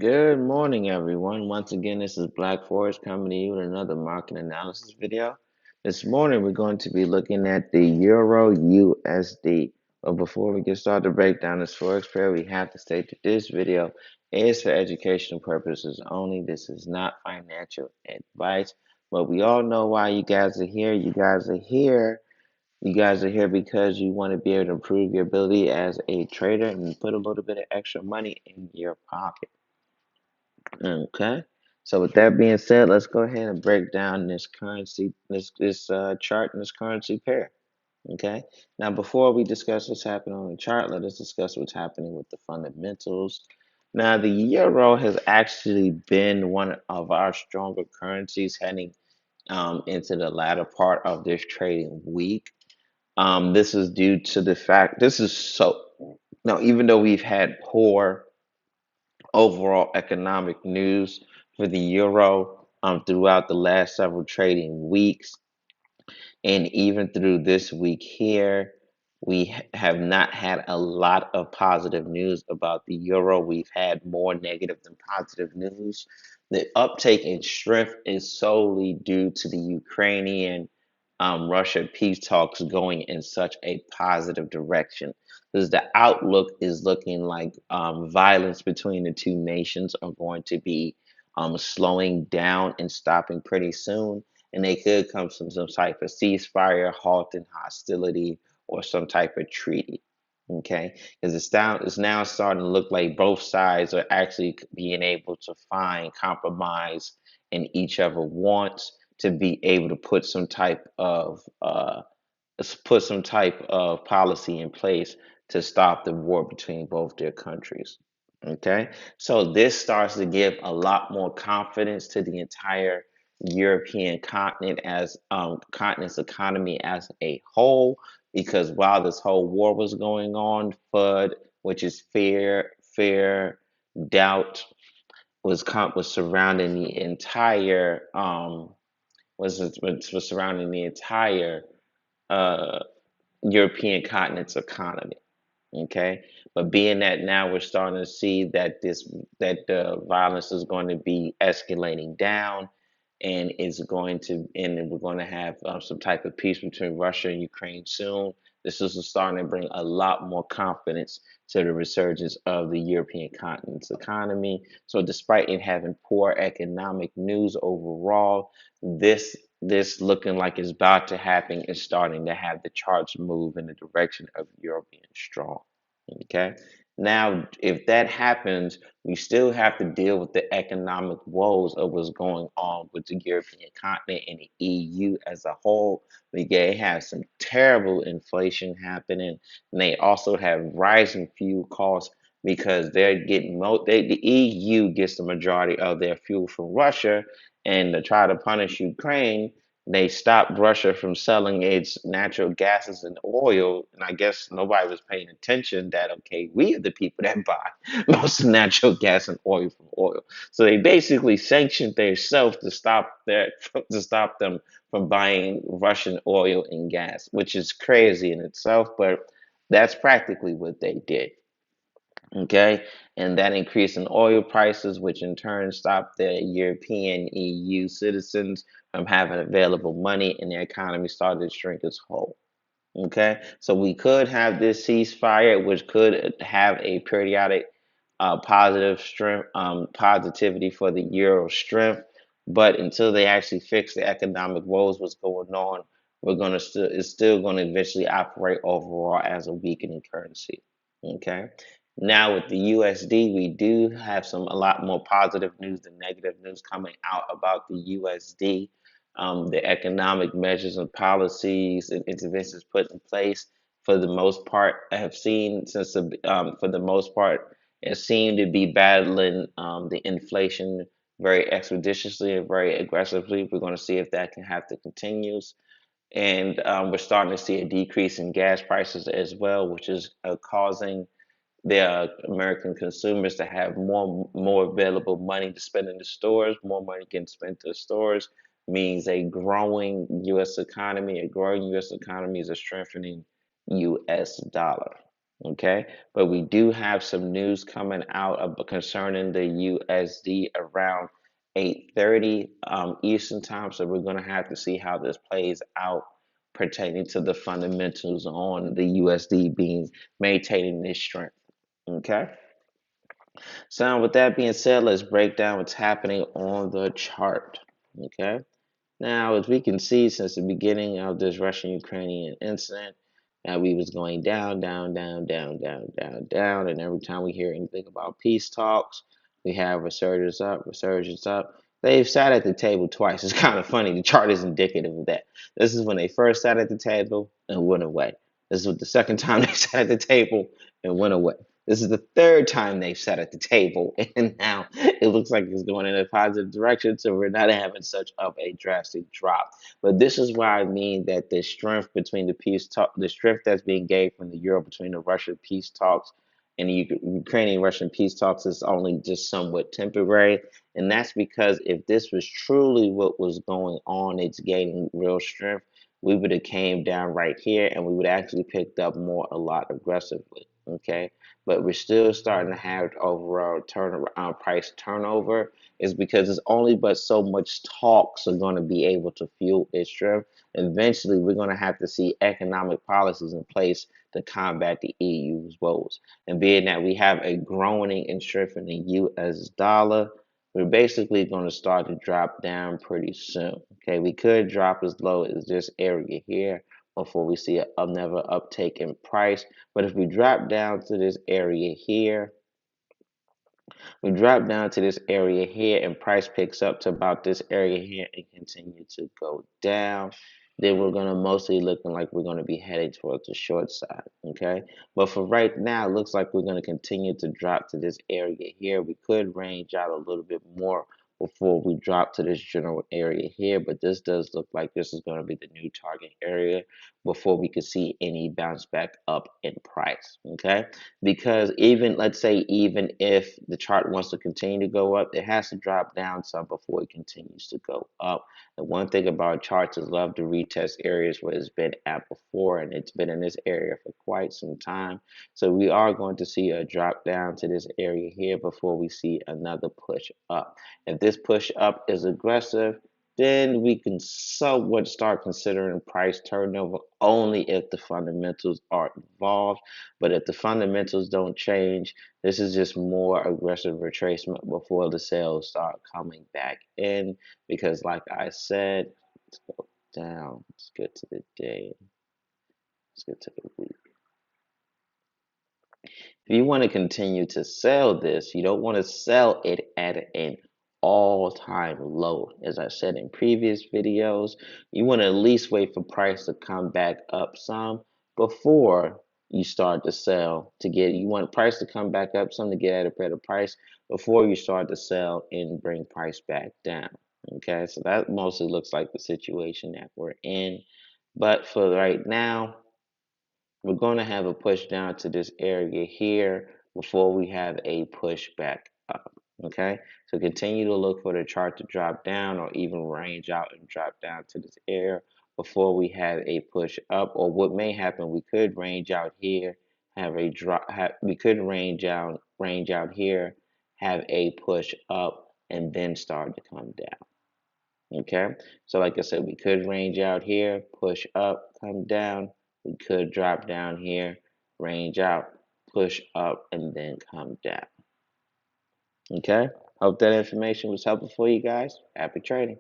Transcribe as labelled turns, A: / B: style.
A: Good morning, everyone. Once again, this is Black Forest coming to you with another market analysis video. This morning, we're going to be looking at the Euro USD. But before we get started to break down this Forex pair, we have to state that this video is for educational purposes only. This is not financial advice. But we all know why you guys are here. You guys are here because you want to be able to improve your ability as a trader and put a little bit of extra money in your pocket. Okay. So with that being said, let's go ahead and break down this currency, this chart and this currency pair. Okay. Now, before we discuss what's happening on the chart, let us discuss what's happening with the fundamentals. Now, the euro has actually been one of our stronger currencies heading into the latter part of this trading week. This is due to the fact this is so now, even though we've had poor overall economic news for the euro throughout the last several trading weeks. And even through this week here, we have not had a lot of positive news about the euro. We've had more negative than positive news. The uptake in strength is solely due to the Ukrainian Russia peace talks going in such a positive direction. Because the outlook is looking like violence between the two nations are going to be slowing down and stopping pretty soon, and they could come from some type of ceasefire, halt in hostility, or some type of treaty. Okay, because it's now starting to look like both sides are actually being able to find compromise in each other wants to be able to put some type of policy in place to stop the war between both their countries. Okay, so this starts to give a lot more confidence to the entire European continent's economy as a whole, because while this whole war was going on, FUD, which is fear, doubt, was surrounding the entire was surrounding the entire uh, European continent's economy. Okay, but being that now we're starting to see that the violence is going to be escalating down, and we're going to have some type of peace between Russia and Ukraine soon. This is starting to bring a lot more confidence to the resurgence of the European continent's economy. So, despite it having poor economic news overall, this looking like it's about to happen is starting to have the charts move in the direction of Euro being strong. Okay. Now, if that happens, we still have to deal with the economic woes of what's going on with the European continent and the EU as a whole. They have some terrible inflation happening, and they also have rising fuel costs because the EU gets the majority of their fuel from Russia, and to try to punish Ukraine, they stopped Russia from selling its natural gases and oil. And I guess nobody was paying attention that, okay, we are the people that buy most natural gas and oil from oil. So they basically sanctioned themselves to stop them from buying Russian oil and gas, which is crazy in itself, but that's practically what they did. Okay, and that increase in oil prices, which in turn stopped the European EU citizens from having available money, and their economy started to shrink as whole. Okay, so we could have this ceasefire, which could have a periodic positivity for the euro strength, but until they actually fix the economic woes, what's going on, it's still going to eventually operate overall as a weakening currency. Okay. Now with the USD, we do have a lot more positive news than negative news coming out about the USD. The economic measures and policies and interventions put in place, for the most part, for the most part, it seemed to be battling the inflation very expeditiously and very aggressively. We're going to see if that can have to continues. And we're starting to see a decrease in gas prices as well, which is causing the American consumers to have more available money to spend in the stores. More money getting spent in the stores means a growing U.S. economy. A growing U.S. economy is a strengthening U.S. dollar. Okay, but we do have some news coming out concerning the USD around 8:30 Eastern time. So we're going to have to see how this plays out pertaining to the fundamentals on the USD being maintaining this strength. Okay. So with that being said, let's break down what's happening on the chart. Okay. Now, as we can see, since the beginning of this Russian-Ukrainian incident, we was going down, down, down, down, down, down, down, and every time we hear anything about peace talks, we have resurgence up, resurgence up. They've sat at the table twice. It's kind of funny. The chart is indicative of that. This is when they first sat at the table and went away. This is the second time they sat at the table and went away. This is the third time they've sat at the table, and now it looks like it's going in a positive direction. So we're not having such of a drastic drop. But this is why I mean that the strength between the peace talk, the strength that's being gained from the euro between the Russian peace talks and the Ukrainian Russian peace talks is only just somewhat temporary. And that's because if this was truly what was going on, it's gaining real strength. We would have came down right here, and we would actually picked up more a lot aggressively. Okay, but we're still starting to have overall price turnover is because it's only but so much talks are going to be able to fuel its strength. Eventually, we're going to have to see economic policies in place to combat the EU's woes. And being that we have a growing in strength in the US dollar, we're basically going to start to drop down pretty soon. Okay, we could drop as low as this area here before we see another uptake in price. But if we drop down to this area here, we drop down to this area here and price picks up to about this area here and continue to go down, then we're going to mostly looking like we're going to be heading towards the short side. Okay, but for right now it looks like we're going to continue to drop to this area here. We could range out a little bit more before we drop to this general area here, but this does look like this is going to be the new target area before we could see any bounce back up in price. Okay, because even let's say even if the chart wants to continue to go up, it has to drop down some before it continues to go up. The one thing about charts is love to retest areas where it's been at before, and it's been in this area for quite some time. So we are going to see a drop down to this area here before we see another push up. If this push up is aggressive, then we can somewhat start considering price turnover only if the fundamentals are involved. But if the fundamentals don't change, this is just more aggressive retracement before the sales start coming back in. Because, like I said, let's go down. Let's get to the day. Let's get to the week. If you want to continue to sell this, you don't want to sell it at an all-time low. As I said in previous videos, you want to at least wait for price to come back up some before you start to sell you want price to come back up some to get at a better price before you start to sell and bring price back down. Okay, so that mostly looks like the situation that we're in. But for right now, we're going to have a push down to this area here before we have a push back up. Okay, so continue to look for the chart to drop down or even range out and drop down to this area before we have a push up. Or what may happen, we could range out here, have a drop. We could range out here, have a push up, and then start to come down. Okay, so like I said, we could range out here, push up, come down. We could drop down here, range out, push up, and then come down. Okay, hope that information was helpful for you guys. Happy trading.